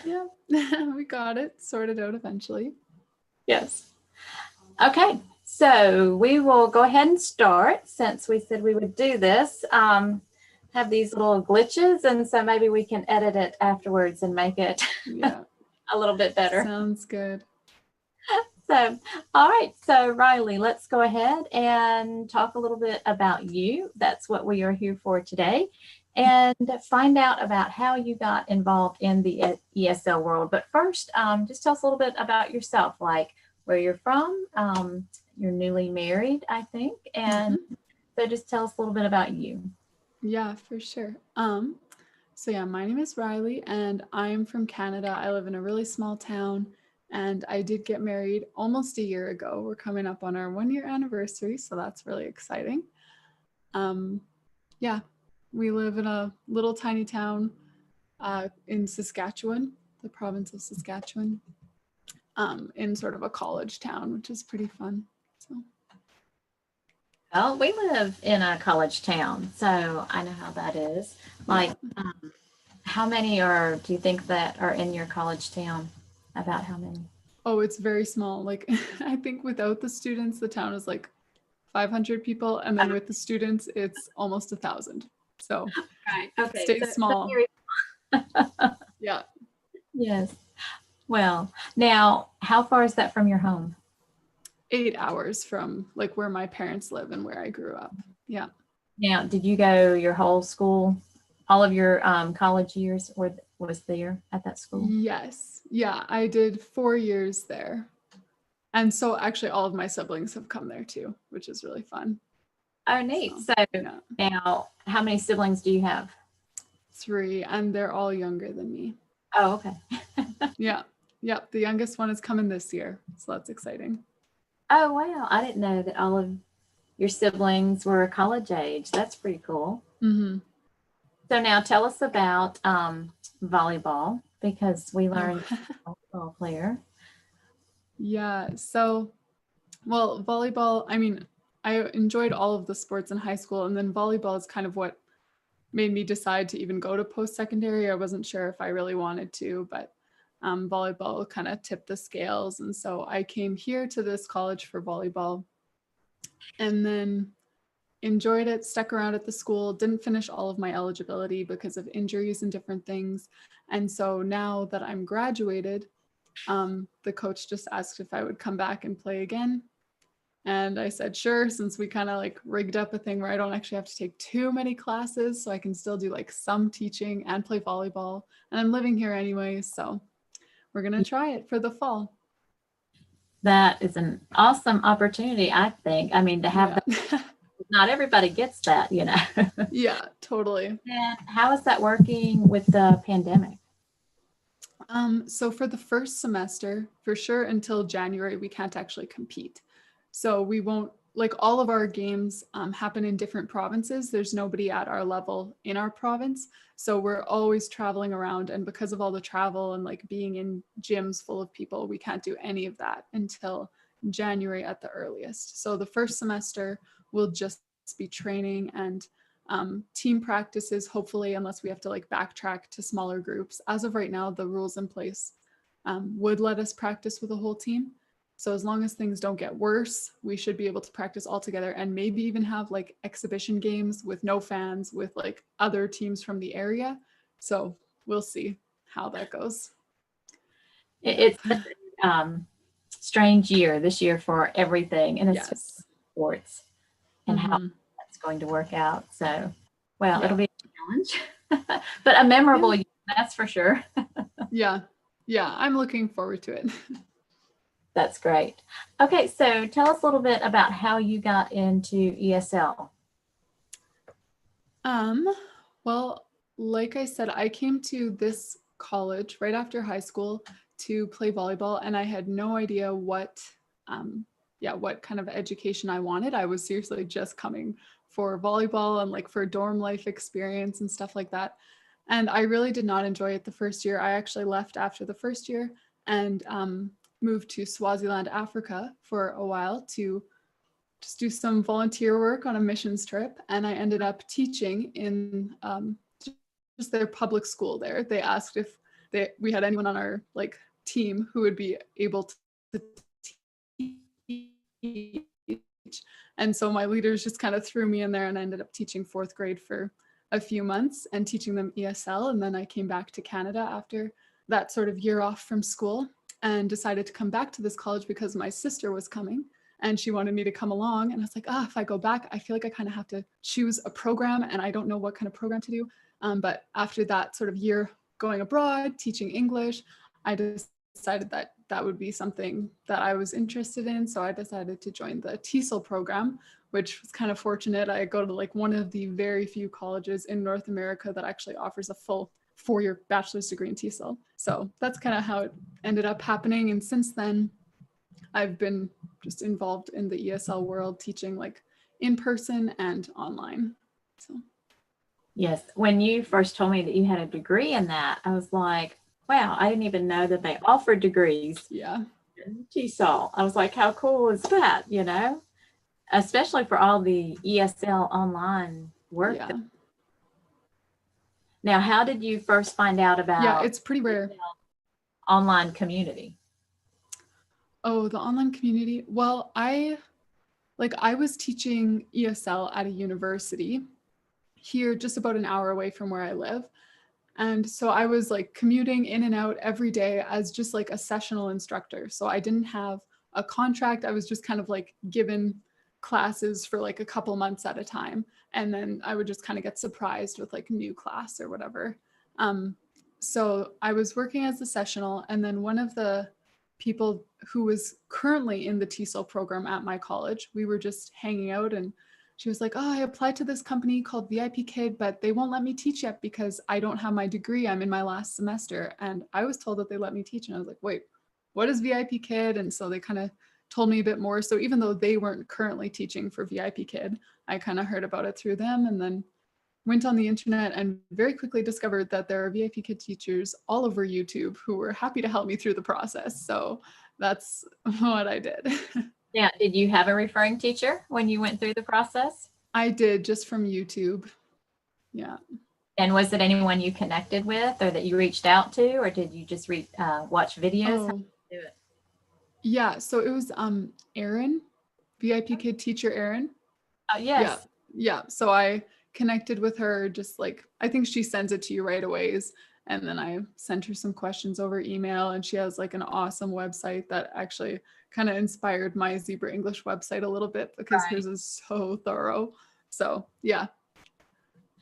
Yeah, we got it sorted out eventually. Yes. Okay, so we will go ahead and start since we said we would do this. Have these little glitches, and so maybe we can edit it afterwards and make it a little bit better. Sounds good. So, all right. So, Rylee, let's go ahead and talk a little bit about you. That's what we are here for today, and find out about how you got involved in the ESL world. But first, just tell us a little bit about yourself, like where you're from. You're newly married, I think, and so just tell us a little bit about you. Yeah, for sure. So yeah, my name is Rylee, and I'm from Canada. I live in a really small town. And I did get married almost a year ago. We're coming up on our 1-year anniversary, so that's really exciting. Yeah, we live in a little tiny town in Saskatchewan, the province of Saskatchewan, in sort of a college town, which is pretty fun. So. Well, we live in a college town, so I know how that is. Like, how many do you think that are in your college town? About how many? Oh, it's very small. Like, I think without the students, the town is like 500 people. And then with the students, it's almost 1,000. So okay. Stay small. Yeah. Yes. Well, now, how far is that from your home? 8 hours from like where my parents live and where I grew up. Yeah. Now, did you go your whole school, all of your college years was there at that school? Yes. Yeah, I did 4 years there. And so actually all of my siblings have come there too, which is really fun. Oh, neat. So now, how many siblings do you have? 3, and they're all younger than me. Oh, okay. Yeah. The youngest one is coming this year. So that's exciting. Oh, wow. I didn't know that all of your siblings were college age. That's pretty cool. Mm-hmm. So now tell us about volleyball, because we learned volleyball player. Yeah. So, well, volleyball, I mean, I enjoyed all of the sports in high school, and then volleyball is kind of what made me decide to even go to post-secondary. I wasn't sure if I really wanted to, but volleyball kind of tipped the scales. And so I came here to this college for volleyball and then enjoyed it, stuck around at the school, didn't finish all of my eligibility because of injuries and different things. And so now that I'm graduated, the coach just asked if I would come back and play again. And I said, sure, since we kind of like rigged up a thing where I don't actually have to take too many classes, so I can still do like some teaching and play volleyball. And I'm living here anyway, so we're going to try it for the fall. That is an awesome opportunity, I think. I mean, to have that, not everybody gets that, you know. Yeah, totally. And how is that working with the pandemic? So for the first semester, for sure, until January, we can't actually compete. So we won't, like all of our games happen in different provinces. There's nobody at our level in our province. So we're always traveling around. And because of all the travel and like being in gyms full of people, we can't do any of that until January at the earliest. So the first semester will just be training and team practices, hopefully, unless we have to like backtrack to smaller groups. As of right now, the rules in place would let us practice with a whole team. So as long as things don't get worse, we should be able to practice all together and maybe even have like exhibition games with no fans with like other teams from the area. So we'll see how that goes. It's a strange year this year for everything, and it's sports and how that's going to work out. So, well, it'll be a challenge, but a memorable year, that's for sure. Yeah, I'm looking forward to it. That's great. Okay, so tell us a little bit about how you got into ESL. Well, like I said, I came to this college right after high school to play volleyball, and I had no idea what kind of education I wanted. I was seriously just coming for volleyball and like for dorm life experience and stuff like that. And I really did not enjoy it the first year. I actually left after the first year and moved to Swaziland, Africa for a while to just do some volunteer work on a missions trip. And I ended up teaching in just their public school there. They asked if we had anyone on our like team who would be able to teach. And so my leaders just kind of threw me in there, and I ended up teaching 4th grade for a few months and teaching them ESL. And then I came back to Canada after that sort of year off from school and decided to come back to this college because my sister was coming and she wanted me to come along. And I was like, if I go back, I feel like I kind of have to choose a program and I don't know what kind of program to do. But after that sort of year going abroad, teaching English, I decided that that would be something that I was interested in. So I decided to join the TESOL program, which was kind of fortunate. I go to like one of the very few colleges in North America that actually offers a full 4-year bachelor's degree in TESOL. So that's kind of how it ended up happening. And since then, I've been just involved in the ESL world, teaching like in person and online. So. Yes. When you first told me that you had a degree in that, I was like, wow, I didn't even know that they offered degrees. Yeah. In TESOL. I was like, how cool is that? You know, especially for all the ESL online work. Yeah. Now, how did you first find out about? Yeah, it's pretty rare. Online community. Oh, the online community. Well, I was teaching ESL at a university here just about an hour away from where I live. And so I was like commuting in and out every day as just like a sessional instructor. So I didn't have a contract. I was just kind of like given classes for like a couple months at a time. And then I would just kind of get surprised with like a new class or whatever. So I was working as a sessional, and then one of the people who was currently in the TESOL program at my college, we were just hanging out, and she was like, I applied to this company called VIP Kid, but they won't let me teach yet because I don't have my degree. I'm in my last semester. And I was told that they let me teach. And I was like, wait, what is VIP Kid? And so they kind of told me a bit more. So even though they weren't currently teaching for VIP Kid, I kind of heard about it through them, and then went on the internet and very quickly discovered that there are VIP Kid teachers all over YouTube who were happy to help me through the process. So that's what I did. Yeah. Did you have a referring teacher when you went through the process? I did, just from YouTube. Yeah. And was it anyone you connected with or that you reached out to, or did you just watch videos? How did you do it? Yeah. So it was Erin, VIP Kid teacher Erin. Oh, yes. Yeah. So I connected with her, just like, I think she sends it to you right away. And then I sent her some questions over email, and she has like an awesome website that actually kind of inspired my Zebra English website a little bit, because hers is so thorough. So yeah,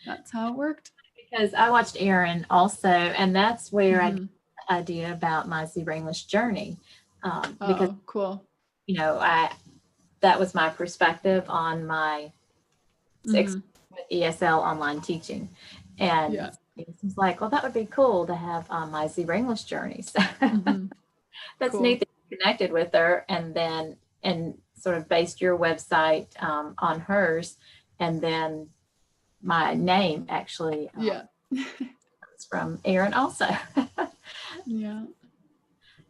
that's how it worked. Because I watched Erin also, and that's where I got the idea about my Zebra English journey. Because cool. You know, that was my perspective on my experience with ESL online teaching. And it was like, well, that would be cool to have my Zebra English journey. So that's cool. Neat that you connected with her and sort of based your website on hers. And then my name actually comes from Erin also. Yeah.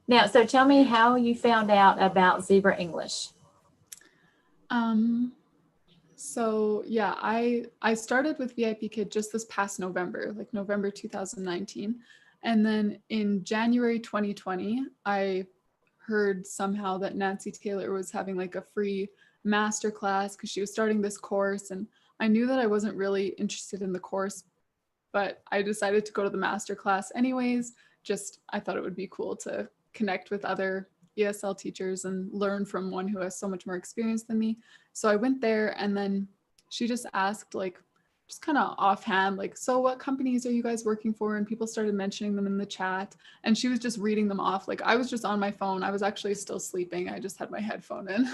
Now, so tell me how you found out about Zebra English. So yeah, I started with VIP Kid just this past November, like November 2019. And then in January 2020, I heard somehow that Nancy Taylor was having like a free masterclass because she was starting this course. And I knew that I wasn't really interested in the course, but I decided to go to the masterclass anyways. Just, I thought it would be cool to connect with other ESL teachers and learn from one who has so much more experience than me. So I went there, and then she just asked, like, just kind of offhand, like, so what companies are you guys working for? And people started mentioning them in the chat, and she was just reading them off. Like, I was just on my phone. I was actually still sleeping. I just had my headphone in.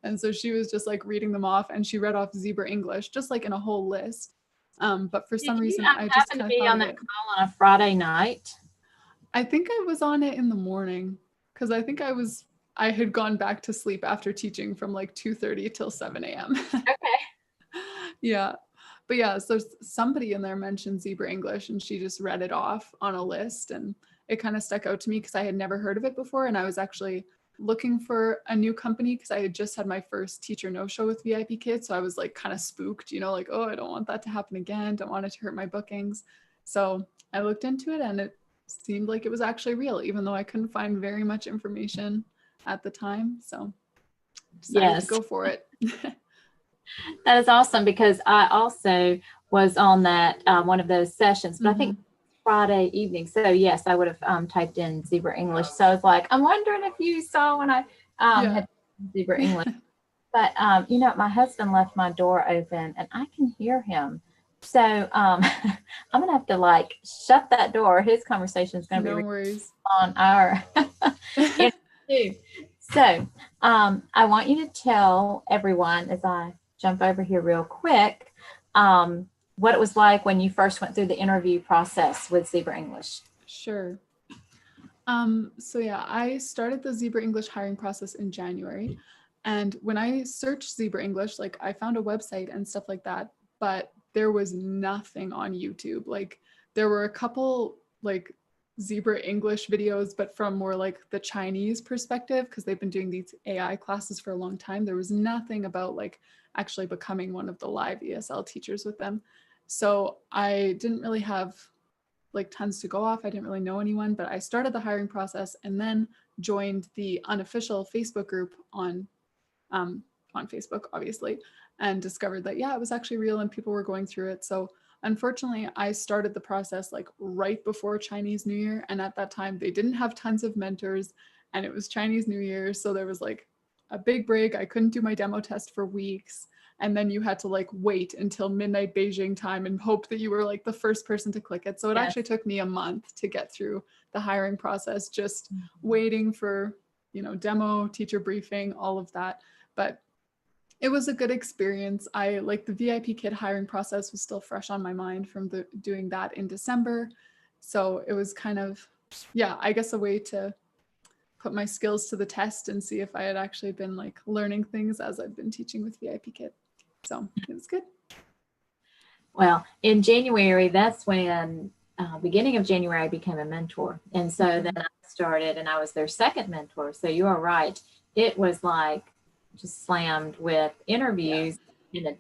And so she was just like reading them off, and she read off Zebra English, just like in a whole list. But for some reason, I just kind of be on that call on a Friday night. I think I was on it in the morning, because I think I had gone back to sleep after teaching from like 2:30 till 7 a.m. Okay. Yeah. But yeah, so somebody in there mentioned Zebra English, and she just read it off on a list, and it kind of stuck out to me because I had never heard of it before. And I was actually looking for a new company because I had just had my first teacher no-show with VIP Kids. So I was like kind of spooked, like, oh, I don't want that to happen again. Don't want it to hurt my bookings. So I looked into it, and it seemed like it was actually real, even though I couldn't find very much information at the time. So decided to Yes. go for it. That is awesome, because I also was on that one of those sessions, but I think Friday evening. So yes, I would have typed in ZebraEnglish. So I was like, I'm wondering if you saw when I had ZebraEnglish. But you know, my husband left my door open and I can hear him. So I'm gonna have to like shut that door. His conversation is gonna be worries on our interview. So I want you to tell everyone, as I jump over here real quick, what it was like when you first went through the interview process with ZebraEnglish. Sure. So yeah, I started the ZebraEnglish hiring process in January. And when I searched ZebraEnglish, like I found a website and stuff like that, but there was nothing on YouTube. Like there were a couple like ZebraEnglish videos, but from more like the Chinese perspective, because they've been doing these AI classes for a long time. There was nothing about like actually becoming one of the live ESL teachers with them. So I didn't really have like tons to go off. I didn't really know anyone, but I started the hiring process and then joined the unofficial Facebook group on Facebook, obviously, and discovered that, yeah, it was actually real and people were going through it. So unfortunately, I started the process like right before Chinese New Year. And at that time, they didn't have tons of mentors and it was Chinese New Year. So there was like a big break. I couldn't do my demo test for weeks. And then you had to like wait until midnight Beijing time and hope that you were like the first person to click it. So it actually took me a month to get through the hiring process, just waiting for, you know, demo, teacher briefing, all of that. But it was a good experience. I like the VIP kid hiring process was still fresh on my mind from doing that in December. So it was kind of, yeah, I guess a way to put my skills to the test and see if I had actually been like learning things as I've been teaching with VIP kid. So it was good. Well, in January, that's when, beginning of January, I became a mentor. And so then I started and I was their second mentor. So you are right. It was like just slammed with interviews. And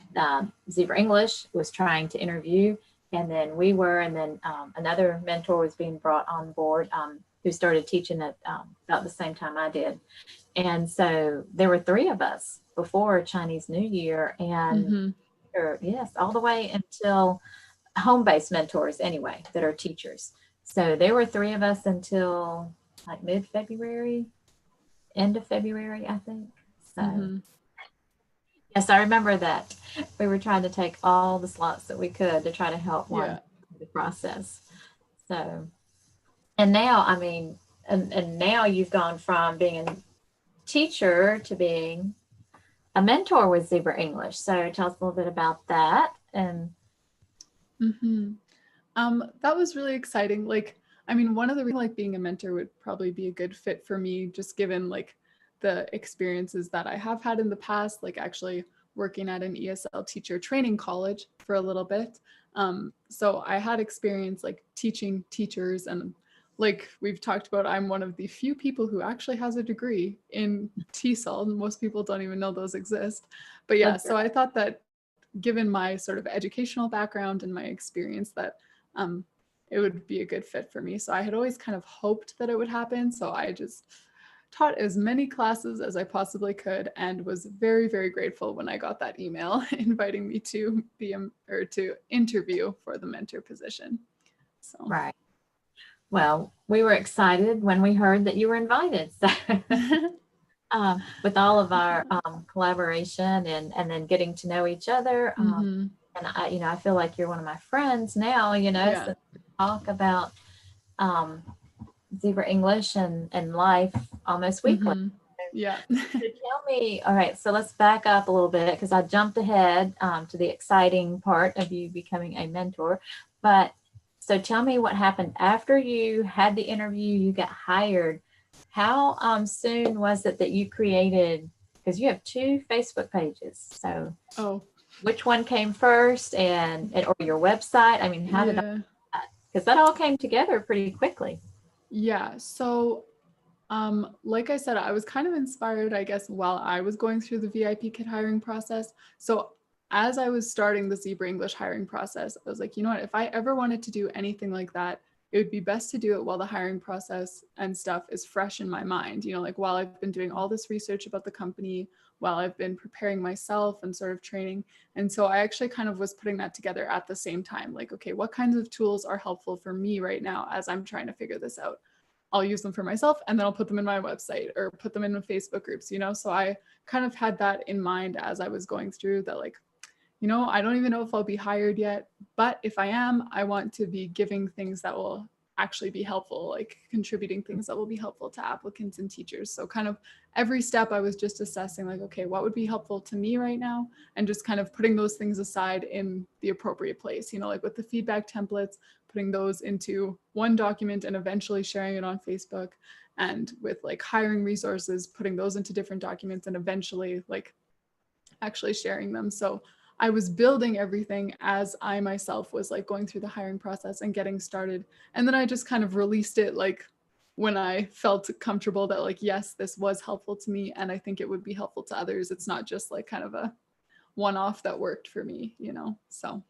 ZebraEnglish was trying to interview. And then we were, and then another mentor was being brought on board who started teaching at about the same time I did. And so there were 3 of us before Chinese New Year, and yes, all the way until home-based mentors anyway, that are teachers. So there were 3 of us until like mid-February, end of February, I think. So yes, I remember that we were trying to take all the slots that we could to try to help one through the process. So, and now, I mean, and now you've gone from being a teacher to being a mentor with ZebraEnglish. So tell us a little bit about that. And that was really exciting. Like, I mean, one of the reasons like being a mentor would probably be a good fit for me, just given like the experiences that I have had in the past, like actually working at an ESL teacher training college for a little bit. So I had experience like teaching teachers, and like we've talked about, I'm one of the few people who actually has a degree in TESOL. Most people don't even know those exist. But yeah, so I thought that given my sort of educational background and my experience, that it would be a good fit for me. So I had always kind of hoped that it would happen. So I just taught as many classes as I possibly could and was very, very grateful when I got that email inviting me to be or to interview for the mentor position. So right. Well, we were excited when we heard that you were invited. So with all of our collaboration and then getting to know each other. And I, you know, I feel like you're one of my friends now, you know, so talk about ZebraEnglish and life almost weekly. Yeah. So tell me, all right, so let's back up a little bit because I jumped ahead to the exciting part of you becoming a mentor. But so tell me what happened after you had the interview, you got hired. How soon was it that you created, because you have 2 Facebook pages. So which one came first or your website? I mean, how did that, because that all came together pretty quickly. Yeah. So like I said, I was kind of inspired, I guess, while I was going through the VIP kid hiring process. So as I was starting the ZebraEnglish hiring process, I was like, you know what, if I ever wanted to do anything like that, it would be best to do it while the hiring process and stuff is fresh in my mind, you know, like while I've been doing all this research about the company, while I've been preparing myself and sort of training. And so I actually kind of was putting that together at the same time, like, okay, what kinds of tools are helpful for me right now as I'm trying to figure this out? I'll use them for myself, and then I'll put them in my website or put them in the Facebook groups, you know? So I kind of had that in mind as I was going through that, like, you know, I don't even know if I'll be hired yet, but if I am, I want to be giving things that will actually be helpful, like contributing things that will be helpful to applicants and teachers. So kind of every step I was just assessing, like, okay, what would be helpful to me right now? And just kind of putting those things aside in the appropriate place, you know, like with the feedback templates, putting those into one document and eventually sharing it on Facebook. And with like hiring resources, putting those into different documents and eventually like actually sharing them. So I was building everything as I myself was like going through the hiring process and getting started. And then I just kind of released it like when I felt comfortable that like, yes, this was helpful to me and I think it would be helpful to others. It's not just like kind of a one-off that worked for me, you know? So.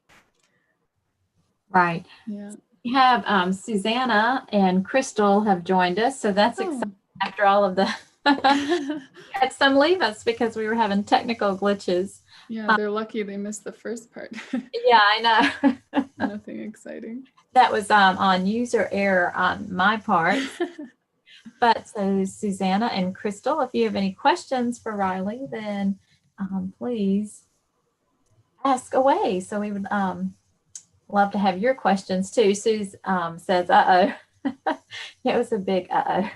Right. Yeah. We have Susanna and Crystal have joined us. So that's exciting after all of the, had some leave us because we were having technical glitches. Yeah, they're lucky they missed the first part. Yeah, I know. Nothing exciting. That was on user error on my part. But so Susanna and Crystal, if you have any questions for Rylee, then please ask away. So we would love to have your questions too. Suze says, uh-oh. It was a big uh-oh.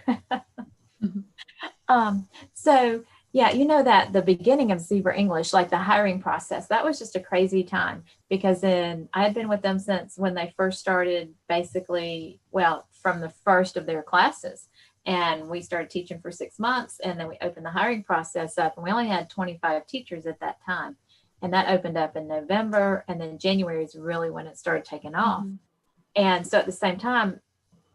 So yeah, you know that the beginning of ZebraEnglish, like the hiring process, that was just a crazy time because then I had been with them since when they first started, basically, well, from the first of their classes. And we started teaching for 6 months, and then we opened the hiring process up, and we only had 25 teachers at that time. And that opened up in November, and then January is really when it started taking off. And so at the same time,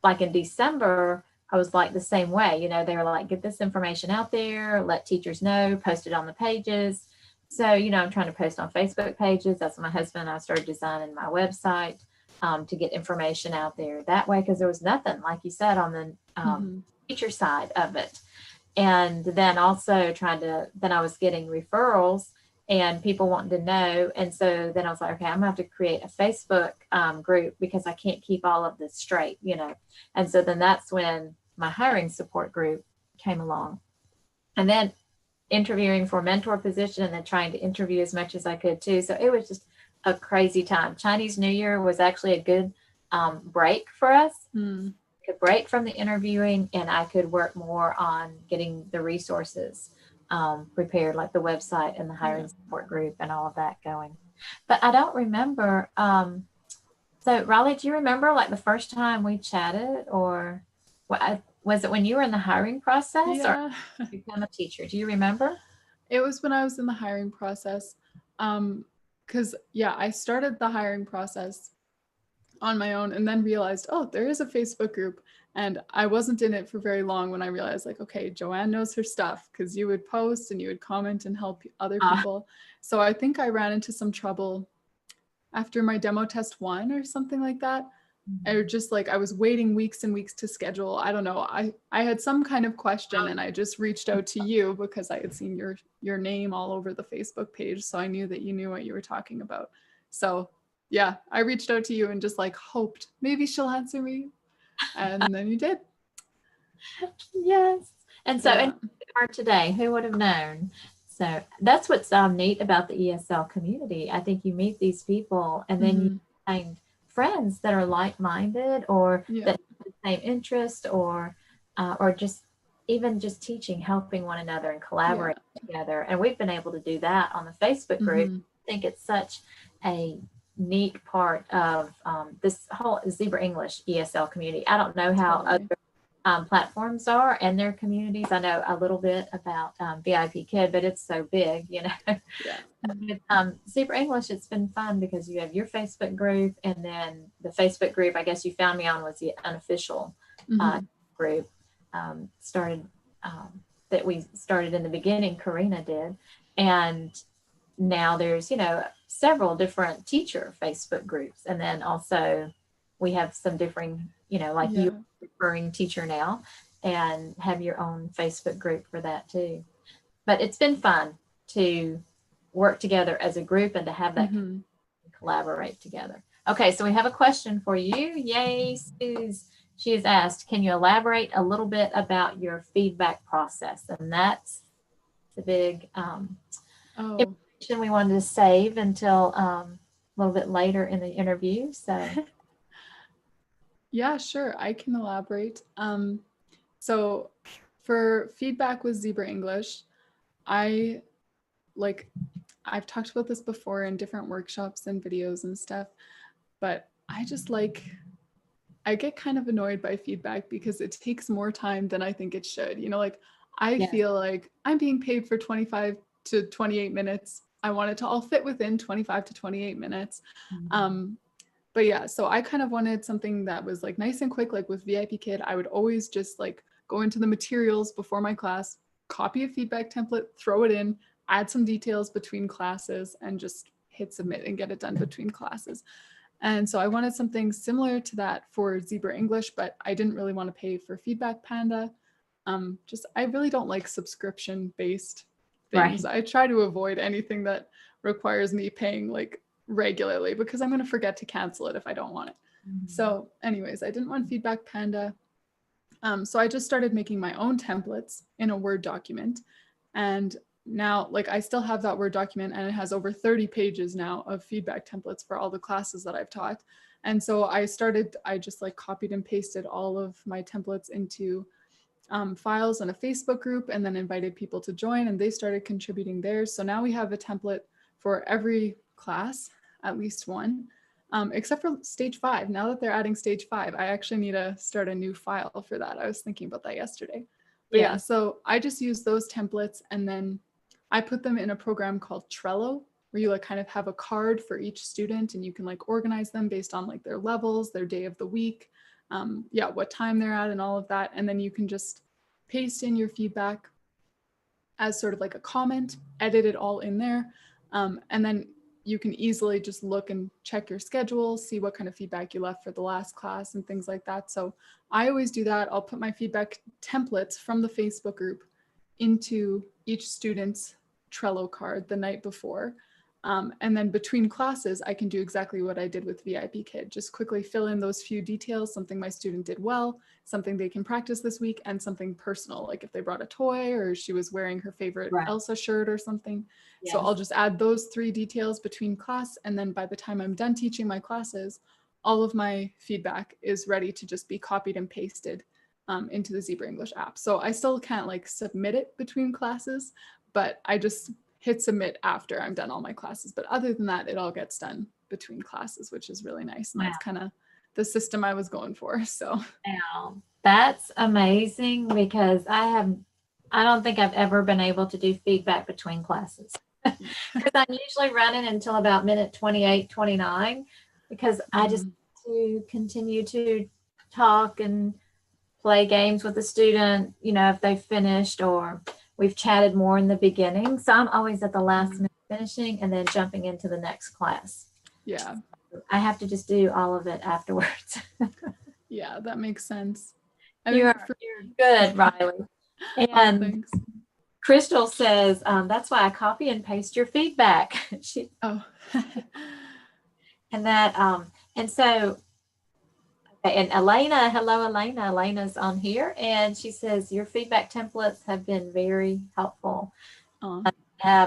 like in December, I was like the same way, you know, they were like, get this information out there, let teachers know, post it on the pages. So, you know, I'm trying to post on Facebook pages. That's when my husband and I started designing my website to get information out there that way, because there was nothing, like you said, on the teacher side of it. And then also then I was getting referrals and people wanting to know. And so then I was like, okay, I'm gonna have to create a Facebook group because I can't keep all of this straight, you know. And so then that's when my hiring support group came along. And then interviewing for a mentor position and then trying to interview as much as I could too. So it was just a crazy time. Chinese New Year was actually a good break for us. Could break from the interviewing and I could work more on getting the resources prepared, like the website and the hiring support group and all of that going. But I don't remember. So Rylee, do you remember like the first time we chatted, or was it when you were in the hiring process or become a teacher? Do you remember? It was when I was in the hiring process. Because I started the hiring process on my own and then realized, oh, there is a Facebook group. And I wasn't in it for very long when I realized, like, okay, Joann knows her stuff, because you would post and you would comment and help other people. So I think I ran into some trouble after my demo test 1 or something like that. Or just like I was waiting weeks and weeks to schedule. I don't know. I had some kind of question and I just reached out to you because I had seen your name all over the Facebook page. So I knew that you knew what you were talking about. So yeah, I reached out to you and just like hoped maybe she'll answer me. And then you did. Yes. And so and are today, who would have known? So that's what's neat about the ESL community. I think you meet these people and then you find friends that are like-minded or that have the same interest or just even just teaching, helping one another and collaborating together. And we've been able to do that on the Facebook group. I think it's such a neat part of this whole ZebraEnglish ESL community. I don't know how other platforms are and their communities. I know a little bit about VIP Kid, but it's so big, you know. With ZebraEnglish, it's been fun because you have your Facebook group, and then the Facebook group I guess you found me on was the unofficial group that we started in the beginning. Karina did, and now there's, you know, several different teacher Facebook groups, and then also we have some differing like Yeah. you're referring teacher now, and have your own Facebook group for that too. But it's been fun to work together as a group and to have that Mhm. collaborate together. Okay, so we have a question for you. Yay, Suze. She has asked, can you elaborate a little bit about your feedback process? And that's the big Oh. information we wanted to save until a little bit later in the interview. So Yeah, sure. I can elaborate. So for feedback with Zebra English, I like I've talked about this before in different workshops and videos and stuff, but I get kind of annoyed by feedback because it takes more time than I think it should. Like I yes. feel like I'm being paid for 25 to 28 minutes. I want it to all fit within 25 to 28 minutes. But yeah, so I kind of wanted something that was like nice and quick. Like with VIP Kid, I would always just like go into the materials before my class, copy a feedback template, throw it in, add some details between classes, and just hit submit and get it done between classes. And so I wanted something similar to that for Zebra English, but I didn't really want to pay for Feedback Panda. I really don't like subscription based things. Right. I try to avoid anything that requires me paying like regularly because I'm going to forget to cancel it if I don't want it. So anyways, I didn't want Feedback Panda. So I just started making my own templates in a Word document. And now, like, I still have that Word document and it has over 30 pages now of feedback templates for all the classes that I've taught. And so I just like copied and pasted all of my templates into files in a Facebook group and then invited people to join, and they started contributing theirs. So now we have a template for every class, at least one. Except for stage 5. Now that they're adding stage 5, I actually need to start a new file for that. I was thinking about that yesterday. But yeah, so I just use those templates and then I put them in a program called Trello, where you like kind of have a card for each student and you can like organize them based on like their levels, their day of the week, what time they're at and all of that. And then you can just paste in your feedback as sort of like a comment, edit it all in there. And then you can easily just look and check your schedule, see what kind of feedback you left for the last class and things like that. So I always do that. I'll put my feedback templates from the Facebook group into each student's Trello card the night before. And then between classes, I can do exactly what I did with VIP Kid. Just quickly fill in those few details, something my student did well, something they can practice this week, and something personal, like if they brought a toy or she was wearing her favorite Elsa shirt or something. Yes. So I'll just add those 3 details between class. And then by the time I'm done teaching my classes, all of my feedback is ready to just be copied and pasted into the Zebra English app. So I still can't like submit it between classes, but I just hit submit after I'm done all my classes. But other than that, it all gets done between classes, which is really nice. And that's kind of the system I was going for. So wow, that's amazing because I don't think I've ever been able to do feedback between classes because I'm usually running until about minute 28, 29 because I just to continue to talk and play games with the student, if they've finished or we've chatted more in the beginning. So I'm always at the last minute finishing and then jumping into the next class. Yeah. I have to just do all of it afterwards. Yeah, that makes sense. You're good, Rylee. And thanks. Crystal says, that's why I copy and paste your feedback. And so, and Elena, hello, Elena. Elena's on here, and she says your feedback templates have been very helpful.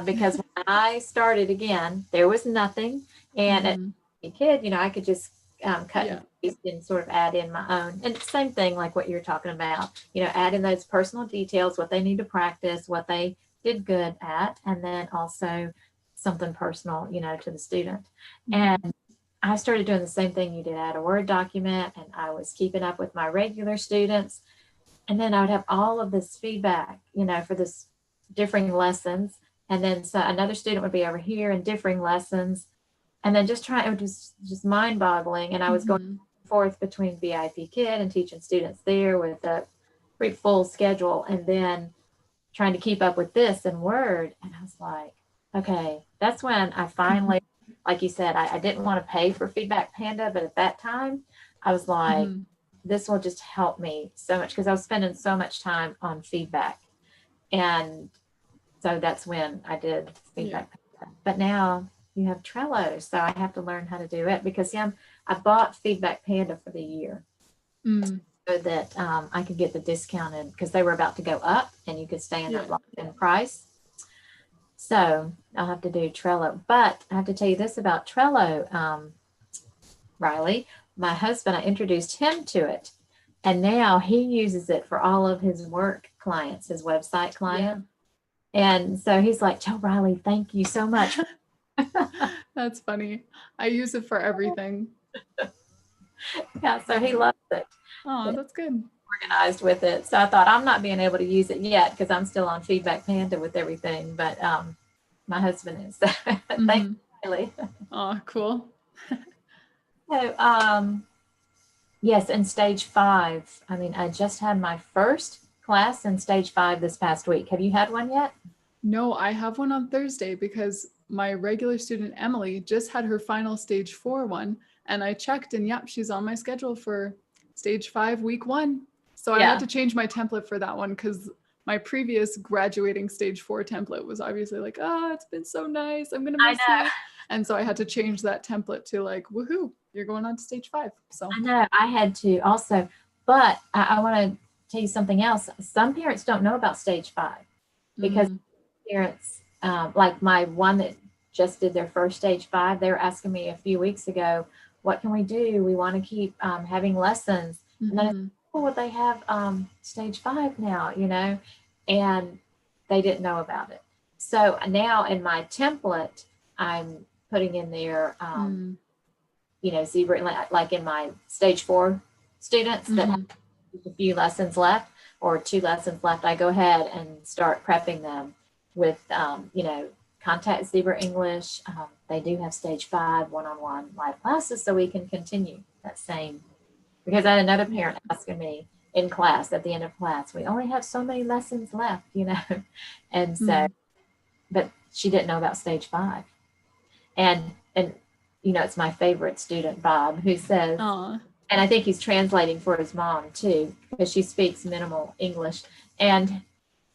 Because when I started again, there was nothing, and as a kid, I could just cut and paste and sort of add in my own. And same thing like what you're talking about, add in those personal details, what they need to practice, what they did good at, and then also something personal, to the student. And I started doing the same thing you did. I had a Word document and I was keeping up with my regular students. And then I would have all of this feedback, for this differing lessons. And then so another student would be over here in differing lessons. And then it was just mind boggling. And I was going back and forth between VIP Kid and teaching students there with a pretty full schedule. And then trying to keep up with this in Word. And I was like, okay, that's when I finally, like you said, I didn't want to pay for Feedback Panda, but at that time I was like, this will just help me so much because I was spending so much time on feedback. And so that's when I did feedback. Yeah. But now you have Trello, so I have to learn how to do it because I bought Feedback Panda for the year so that I could get the discounted because they were about to go up and you could stay in that locked-in price. So I'll have to do Trello. But I have to tell you this about Trello, Rylee. My husband, I introduced him to it, and now he uses it for all of his work clients, his website clients. Yeah. And so he's like, "Joe, Rylee, thank you so much." That's funny. I use it for everything. Yeah, so he loves it. Oh, that's good. Organized with it. So I thought I'm not being able to use it yet because I'm still on Feedback Panda with everything, but my husband is. Thank you, Rylee. Oh, cool. So yes, in stage 5. I mean, I just had my first class in stage 5 this past week. Have you had one yet? No, I have one on Thursday because my regular student Emily just had her final stage 4 one, and I checked and yep, she's on my schedule for stage 5 week 1. So I had to change my template for that one because my previous graduating stage 4 template was obviously like, oh, it's been so nice, I'm gonna miss you. And so I had to change that template to like, woohoo, you're going on to stage 5. So I know I had to also, but I want to tell you something else. Some parents don't know about stage 5 because parents, like my one that just did their first stage 5, they were asking me a few weeks ago, what can we do? We want to keep having lessons. And then I said, oh, well, they have stage 5 now, you know, and they didn't know about it. So now in my template, I'm putting in there, you know, Zebra, like in my stage 4 students that have a few lessons left or 2 lessons left, I go ahead and start prepping them with, you know, contact ZebraEnglish. They do have stage 5 one-on-one live classes, so we can continue that same. Because I had another parent asking me in class, at the end of class, we only have so many lessons left, you know, and so, but she didn't know about stage 5. And you know, it's my favorite student, Bob, who says, and I think he's translating for his mom too, because she speaks minimal English. And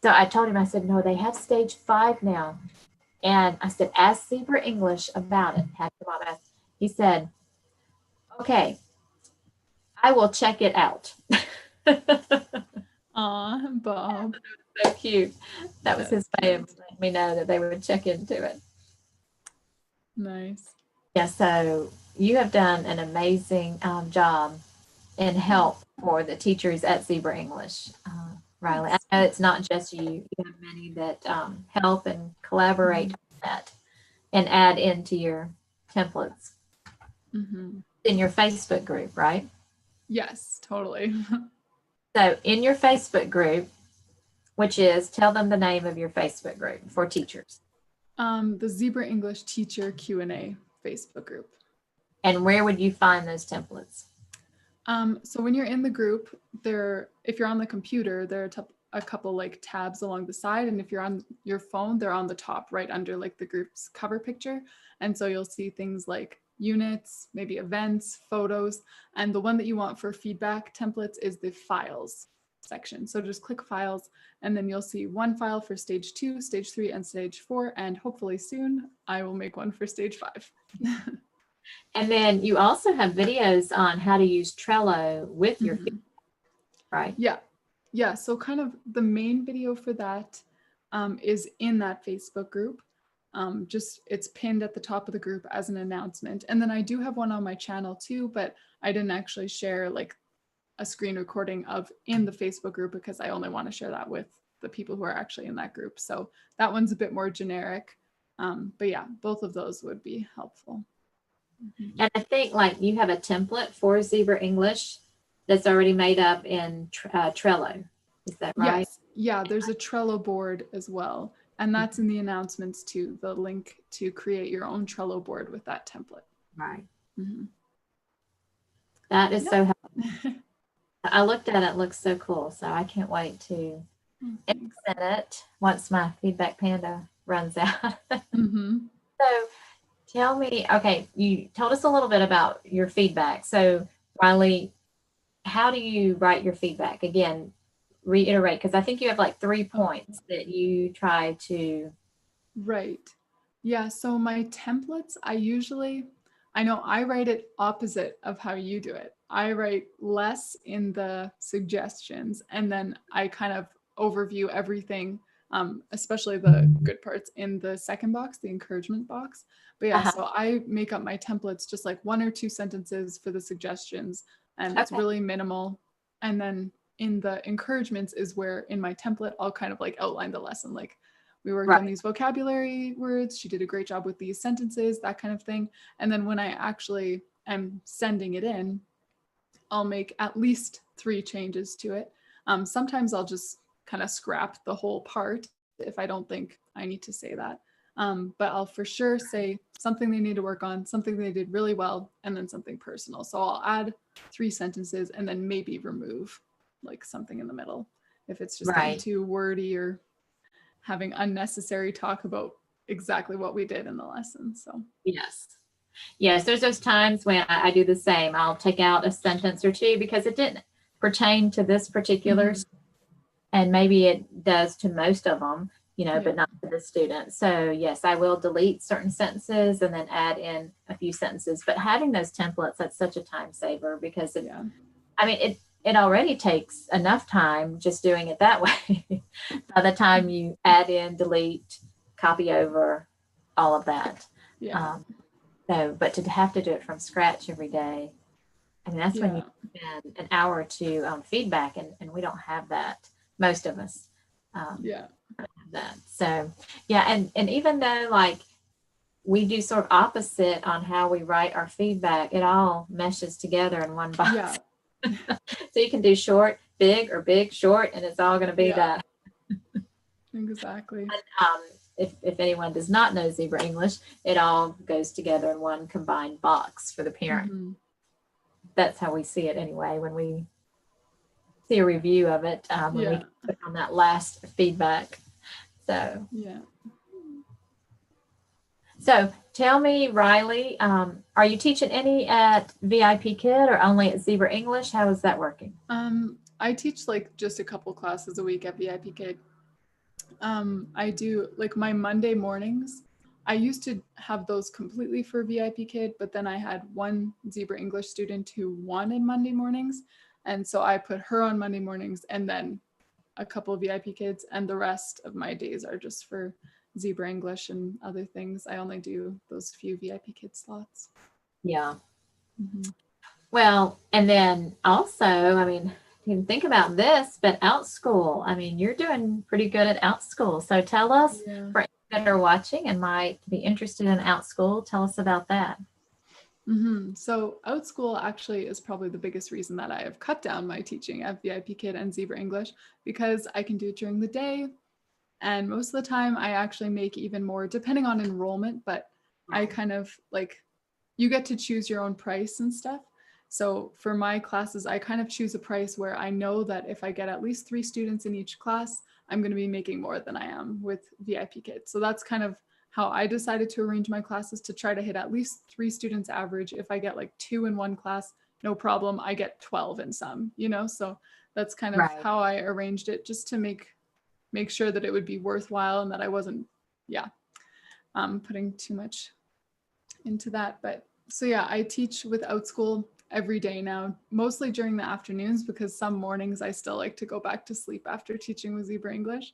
so I told him, I said, no, they have stage 5 now. And I said, ask ZebraEnglish about it. Had your mom ask. He said, okay, I will check it out. Aw, Bob. So cute. That was his way of letting me know that they would check into it. Nice. Yeah, so you have done an amazing job and help for the teachers at ZebraEnglish, Rylee. I know it's not just you. You have many that help and collaborate on that and add into your templates in your Facebook group, right? Yes, totally. So in your Facebook group, which is, tell them the name of your Facebook group for teachers. The ZebraEnglish Teacher Q&A Facebook group. And where would you find those templates? So when you're in the group, if you're on the computer, there are a couple like tabs along the side. And if you're on your phone, they're on the top right under like the group's cover picture. And so you'll see things like units, maybe events, photos. And the one that you want for feedback templates is the files section. So just click files and then you'll see one file for stage 2, stage 3, and stage 4. And hopefully soon I will make one for stage 5. And then you also have videos on how to use Trello with your feedback, right? Yeah. So kind of the main video for that is in that Facebook group. Just it's pinned at the top of the group as an announcement. And then I do have one on my channel too, but I didn't actually share like a screen recording of in the Facebook group because I only want to share that with the people who are actually in that group. So that one's a bit more generic. But yeah, both of those would be helpful. And I think like you have a template for ZebraEnglish that's already made up in Trello. Is that right? Yes. Yeah, there's a Trello board as well. And that's in the announcements too, the link to create your own Trello board with that template. Right. That is so helpful. I looked at it, it looks so cool. So I can't wait to implement it once my Feedback Panda runs out. So tell me, okay, you told us a little bit about your feedback. So Rylee, how do you write your feedback? Again, reiterate, because I think you have like 3 points that you try to. Right. Yeah. So my templates, I know I write it opposite of how you do it. I write less in the suggestions and then I kind of overview everything, especially the good parts in the second box, the encouragement box. But yeah, Uh-huh. so I make up my templates just like 1 or 2 sentences for the suggestions and it's Okay. really minimal. And then in the encouragements is where in my template, I'll kind of like outline the lesson. Like, we worked on Right. these vocabulary words. She did a great job with these sentences, that kind of thing. And then when I actually am sending it in, I'll make at least 3 changes to it. Sometimes I'll just kind of scrap the whole part if I don't think I need to say that. But I'll for sure say something they need to work on, something they did really well, and then something personal. So I'll add 3 sentences and then maybe remove like something in the middle if it's just getting Right. too wordy or having unnecessary talk about exactly what we did in the lesson. So Yes. Yes, there's those times when I do the same. I'll take out a sentence or two because it didn't pertain to this particular, and maybe it does to most of them, yeah, but not to the student. So yes, I will delete certain sentences and then add in a few sentences. But having those templates, that's such a time saver because yeah, it already takes enough time just doing it that way. By the time you add in, delete, copy over, all of that. yeah, So, but to have to do it from scratch every day, I mean, that's when you yeah, spend an hour or two on feedback, and we don't have that. Most of us yeah, don't have that. So, yeah, and even though like we do sort of opposite on how we write our feedback, it all meshes together in one box. yeah, So you can do short, big, or big, short, and it's all going to be yeah, that. exactly. Um, if anyone does not know Zebra English, it all goes together in one combined box for the parent. That's how we see it anyway when we see a review of it, when we Yeah, click on that last feedback. So, yeah. tell me, Rylee, are you teaching any at VIP Kid or only at Zebra English? How is that working? I teach like just a couple classes a week at VIP Kid. I do like my Monday mornings. I used to have those completely for VIP Kid, but then I had one Zebra English student who wanted Monday mornings. And so I put her on Monday mornings and then a couple of VIP Kids, and the rest of my days are just for Zebra English and other things. I only do those few VIP Kid slots. Yeah. Mm-hmm. Well, and then also, I mean, you can think about this, but OutSchool, I mean, you're doing pretty good at OutSchool. So tell us, Yeah. for that are watching and might be interested in OutSchool, tell us about that. So OutSchool actually is probably the biggest reason that I have cut down my teaching at VIP Kid and Zebra English because I can do it during the day. And most of the time I actually make even more depending on enrollment, but I kind of like, you get to choose your own price and stuff. So for my classes, I kind of choose a price where I know that if I get at least 3 students in each class, I'm going to be making more than I am with VIP Kids. So that's kind of how I decided to arrange my classes to try to hit at least 3 students average. If I get like 2 in one class, no problem. I get 12 in some, So that's kind of Right. how I arranged it just to make sure that it would be worthwhile and that I wasn't, putting too much into that. But so yeah, I teach with OutSchool every day now, mostly during the afternoons because some mornings I still like to go back to sleep after teaching with Zebra English.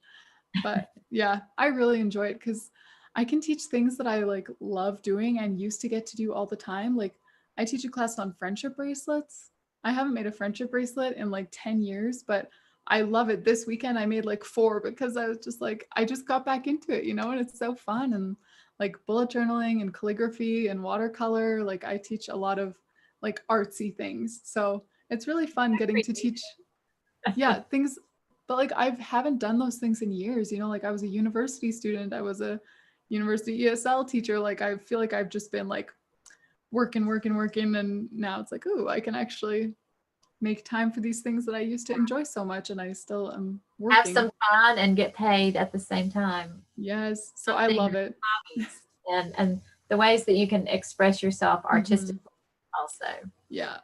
But yeah, I really enjoy it because I can teach things that I like love doing and used to get to do all the time. Like I teach a class on friendship bracelets. I haven't made a friendship bracelet in like 10 years, but I love it. This weekend I made like 4 because I was just like, I just got back into it, and it's so fun. And like bullet journaling and calligraphy and watercolor, like I teach a lot of like artsy things. So it's really fun getting to teach, things, but like I haven't done those things in years, like I was a university student, I was a university ESL teacher. Like I feel like I've just been like working, and now it's like, ooh, I can actually make time for these things that I used to enjoy so much, and I still am Have working. some fun and get paid at the same time. Yes, so I Something love it. hobbies and the ways that you can express yourself Mhm. artistically also. Yeah.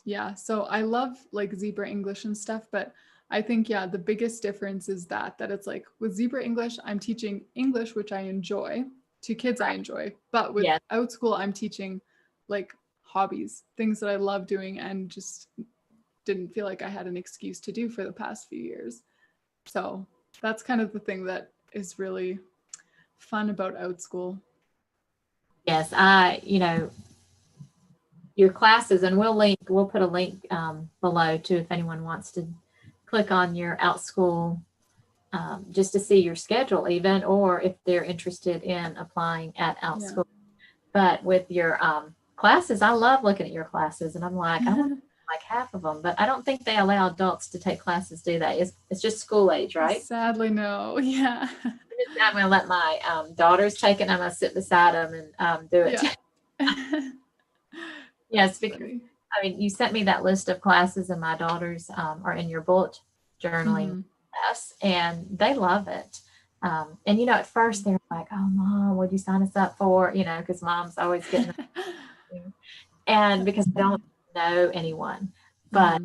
Yeah, so I love like Zebra English and stuff, but I think, yeah, the biggest difference is that it's like with Zebra English, I'm teaching English, which I enjoy, to kids I Right. enjoy, but with Yes. Outschool, I'm teaching like hobbies, things that I love doing and just didn't feel like I had an excuse to do for the past few years. So that's kind of the thing that is really fun about Outschool. Yes. Your classes, and we'll put a link below too if anyone wants to click on your Outschool just to see your schedule even, or if they're interested in applying at Outschool. But with your classes, I love looking at your classes, and I'm like, I want like half of them, but I don't think they allow adults to take classes, do they? It's just school age, right? Sadly, no. Yeah. I'm going to let my daughters take it, and I'm going to sit beside them and do it. Yeah. Yes, because I mean, you sent me that list of classes, and my daughters are in your bullet journaling class, and they love it. And at first they're like, "Oh, Mom, what'd you sign us up for?" Because Mom's always getting, and because they don't know anyone, but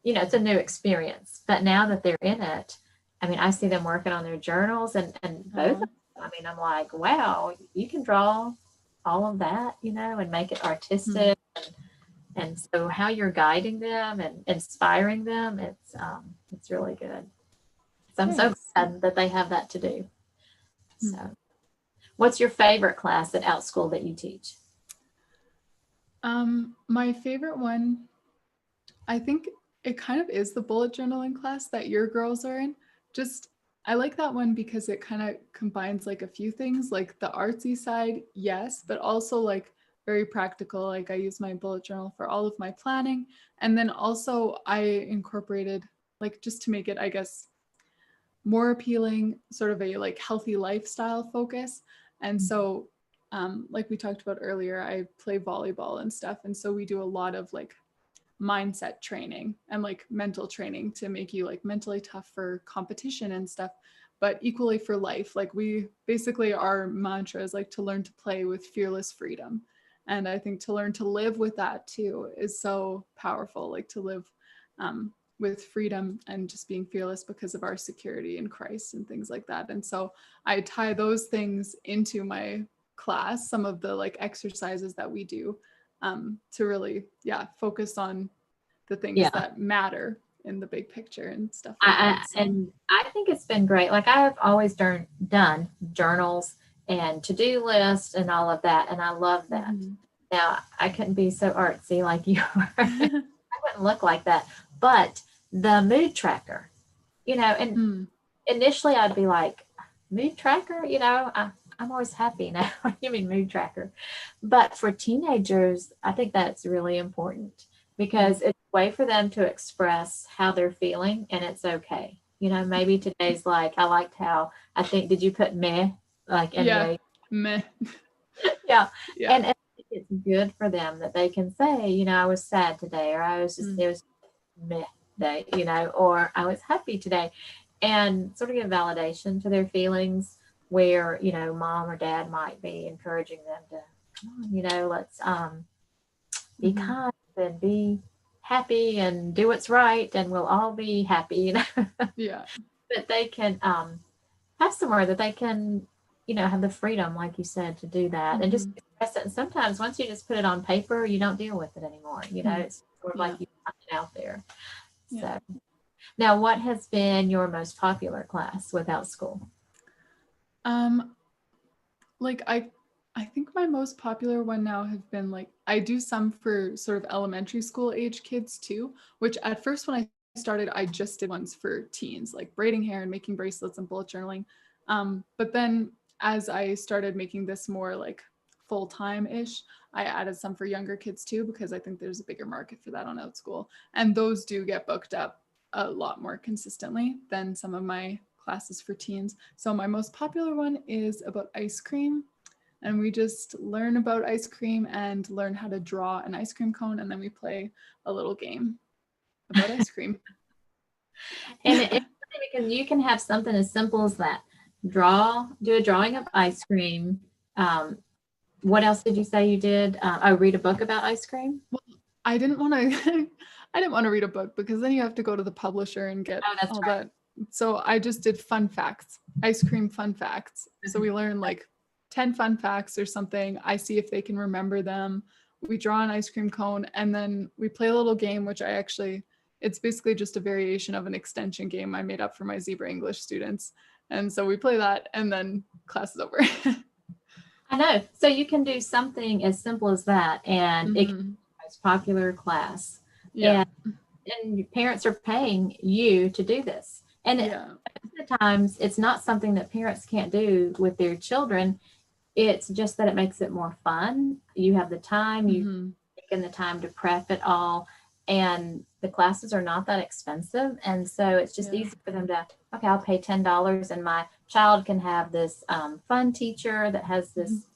it's a new experience. But now that they're in it, I mean, I see them working on their journals, and both of them, I mean, I'm like, wow, you can draw all of that, and make it artistic. And so how you're guiding them and inspiring them, it's really good. So I'm so glad that they have that to do. So what's your favorite class at Outschool that you teach? My favorite one, I think it kind of is the bullet journaling class that your girls are in. Just, I like that one because it kind of combines like a few things, like the artsy side, yes, but also like very practical. Like I use my bullet journal for all of my planning. And then also I incorporated, like, just to make it, I guess, more appealing, sort of a like healthy lifestyle focus. And so like we talked about earlier, I play volleyball and stuff. And so we do a lot of like mindset training and like mental training to make you like mentally tough for competition and stuff, but equally for life. Like we basically, our mantra is like to learn to play with fearless freedom. And I think to learn to live with that too is so powerful, like to live with freedom and just being fearless because of our security in Christ and things like that. And so I tie those things into my class, some of the like exercises that we do to really, focus on the things that matter in the big picture and stuff like that. So. And I think it's been great. Like I've always done journals and to-do lists and all of that, and I love that. Now I couldn't be so artsy like you are. I wouldn't look like that. But the mood tracker, and initially I'd be like, mood tracker, I'm always happy now. What do you mean mood tracker? But for teenagers, I think that's really important because it's a way for them to express how they're feeling, and it's okay. Maybe today's like, I liked how, I think, did you put meh? Like, anyway. Meh. Yeah. And it's good for them that they can say, I was sad today, or I was just, it was meh day, or I was happy today, and sort of give validation to their feelings where, mom or dad might be encouraging them to, come on, let's be kind and be happy and do what's right, and we'll all be happy, Yeah. But they can have somewhere that they can, have the freedom, like you said, to do that and just express it. And sometimes once you just put it on paper, you don't deal with it anymore. It's sort of like you put it out there. So now, what has been your most popular class with Outschool? Like I think my most popular one now have been like, I do some for sort of elementary school age kids too, which at first when I started, I just did ones for teens, like braiding hair and making bracelets and bullet journaling. But then as I started making this more like full-time-ish, I added some for younger kids too, because I think there's a bigger market for that on Outschool. And those do get booked up a lot more consistently than some of my classes for teens. So my most popular one is about ice cream. And we just learn about ice cream and learn how to draw an ice cream cone. And then we play a little game about ice cream. And it's funny because you can have something as simple as that. Do a drawing of ice cream. What else did you say you did? Read a book about ice cream? Well, I didn't want to I didn't want to read a book because then you have to go to the publisher and get Oh, that's all right. that. So I just did fun facts, ice cream fun facts. So we learn like 10 fun facts or something. I see if they can remember them. We draw an ice cream cone and then we play a little game, which it's basically just a variation of an extension game I made up for my Zebra English students. And so we play that and then class is over. I know. So you can do something as simple as that, and it can be Mhm. the most popular class. Yeah. And your parents are paying you to do this. And Yeah. most of the times, it's not something that parents can't do with their children. It's just that it makes it more fun. You have the time, you've Mhm. taken the time to prep it all, and the classes are not that expensive. And so it's just Yeah. easy for them to, okay, I'll pay $10 and my child can have this fun teacher that has this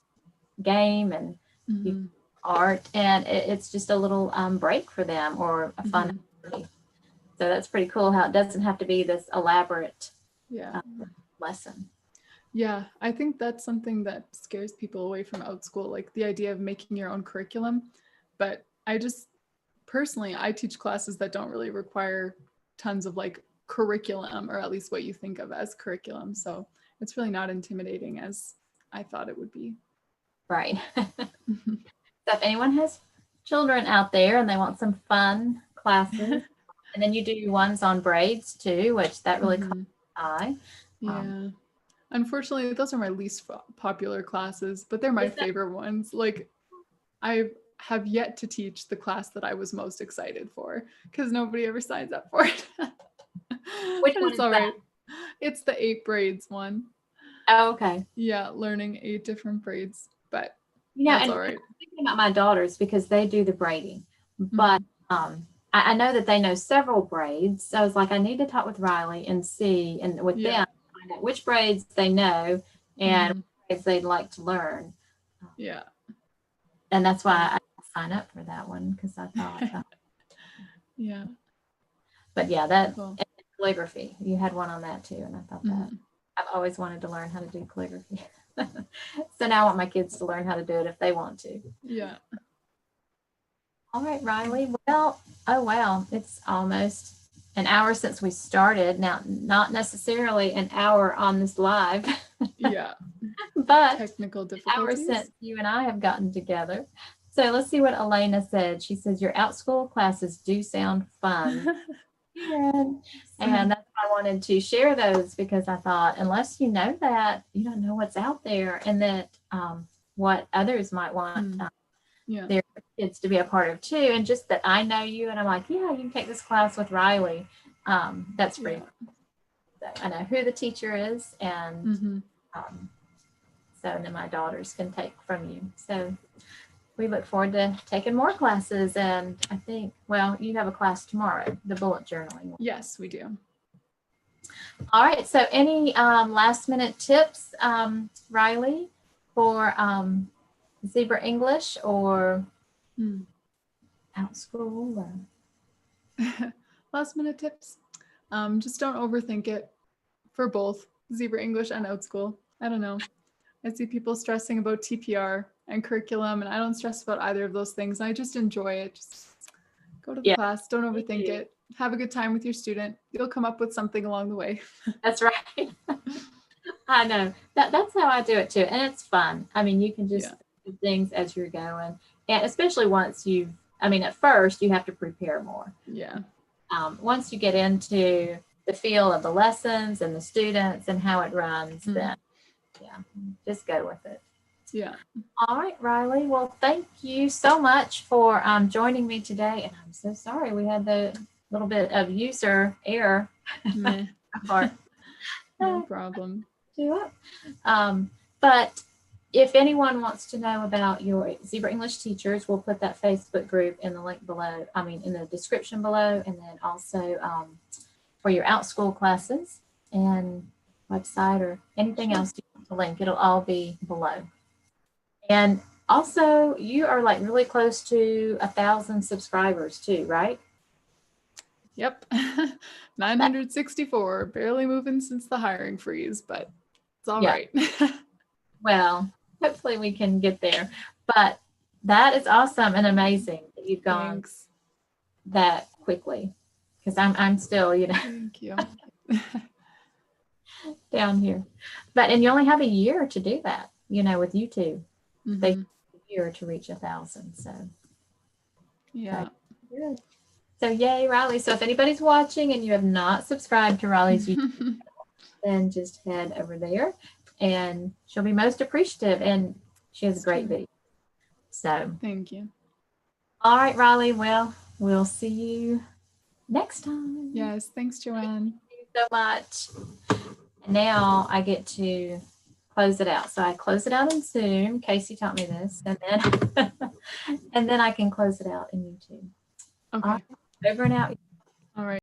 game and you Mhm. art, and it's just a little break for them or a fun Mhm. activity. So that's pretty cool how it doesn't have to be this elaborate Yeah. lesson. Yeah, I think that's something that scares people away from out school, like the idea of making your own curriculum. But I just personally, I teach classes that don't really require tons of like curriculum, or at least what you think of as curriculum. So it's really not intimidating as I thought it would be. Right. So if anyone has children out there and they want some fun classes, and then you do ones on braids too, which that really caught Mhm. my eye. Um, Yeah. Unfortunately, those are my least popular classes, but they're my is that favorite ones. Like I have yet to teach the class that I was most excited for because nobody ever signs up for it. which But one it's is all that? right. It's the 8 braids one. Oh, okay. Yeah, learning 8 different braids, but And that's I'm all right. thinking about my daughters because they do the braiding, but Mhm. I know that they know several braids. So I was like, I need to talk with Rylee and see, and with Yeah. them, find out which braids they know and Mhm. which braids they'd like to learn. Yeah. And that's Yeah. why I signed up for that one because I thought, Yeah. but yeah, that Cool. and calligraphy. You had one on that too, and I thought that Mhm. I've always wanted to learn how to do calligraphy. So now I want my kids to learn how to do it if they want to. Yeah. All right, Rylee. Well, oh wow, it's almost an hour since we started. Now, not necessarily an hour on this live, Yeah. but Technical an hour difficulties. since you and I have gotten together. So let's see what Elena said. She says, your out school classes do sound fun. And that's why I wanted to share those because I thought, unless you know that, you don't know what's out there and that what others might want Yeah. their kids to be a part of too. And just that I know you and I'm like, yeah, you can take this class with Rylee. That's pretty Yeah. cool. So I know who the teacher is and Mhm. so and then my daughters can take from you. So we look forward to taking more classes. And I think, well, you have a class tomorrow, the bullet journaling one. Yes, we do. All right. So any last minute tips, Rylee, for Zebra English or out school? Or... Last minute tips. Just don't overthink it for both Zebra English and Out School. I don't know. I see people stressing about TPR and curriculum, and I don't stress about either of those things. I just enjoy it. Just go to the Yeah, class. Don't me overthink too. it. Have a good time with your student. You'll come up with something along the way. That's right. I know that's how I do it too, and it's fun. I mean, you can just do things as you're going, and especially once you've. I mean, at first you have to prepare more. Yeah. Once you get into the feel of the lessons and the students and how it runs, then yeah, just go with it. Yeah. All right, Rylee. Well, thank you so much for joining me today, and I'm so sorry we had the little bit of user error. Meh. Part. No problem. But if anyone wants to know about your Zebra English teachers, we'll put that Facebook group in the link below. I mean, in the description below, and then also for your out school classes and website or anything else you want to link, it'll all be below. And also, you are like really close to 1,000 subscribers too, right? Yep. 964, barely moving since the hiring freeze, but it's all right. Well, hopefully we can get there. But that is awesome and amazing. that you've gone Thanks. that quickly, because I'm still, Thank you. down here. And you only have a year to do that, with YouTube. They Mhm. a year to reach 1,000. So Yeah. good. So yay, Rylee. So if anybody's watching and you have not subscribed to Riley's YouTube, then just head over there and she'll be most appreciative. And she has a great video. So Thank you. all right, Rylee. Well, we'll see you next time. Yes. Thanks, Joanne. Thank you so much. And now I get to close it out. So I close it out in Zoom. Casey taught me this, and then and then I can close it out in YouTube. Okay. All right, over and out. All right.